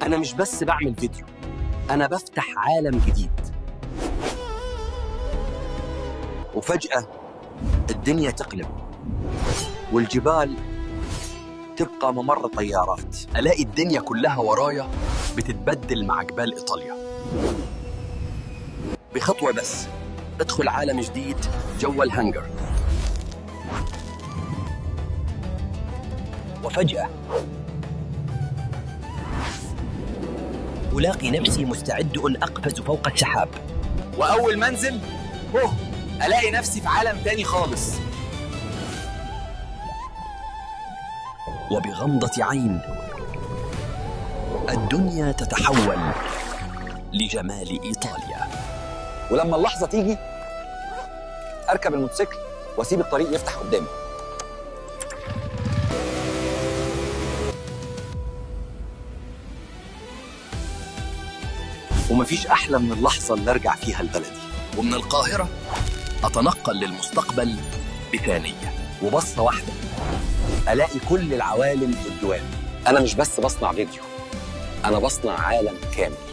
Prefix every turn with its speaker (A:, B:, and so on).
A: أنا مش بس بعمل فيديو، أنا بفتح عالم جديد. وفجأة الدنيا تقلب والجبال تبقى ممر طيارات. ألاقي الدنيا كلها ورايا بتتبدل مع جبال إيطاليا. بخطوة بس ادخل عالم جديد جوا الهنجر. وفجأة ألاقي نفسي مستعد أن أقفز فوق السحاب.
B: وأول ما أنزل ألاقي نفسي في عالم تاني خالص.
A: وبغمضة عين الدنيا تتحول لجمال إيطاليا.
B: ولما اللحظة تيجي أركب الموتوسيكل وأسيب الطريق يفتح قدامي.
A: ومفيش أحلى من اللحظة اللي أرجع فيها لبلدي،
C: ومن القاهرة أتنقل للمستقبل بثانية.
A: وبصة واحدة ألاقي كل العوالم قدامي.
B: أنا مش بس بصنع فيديو، أنا بصنع عالم كامل.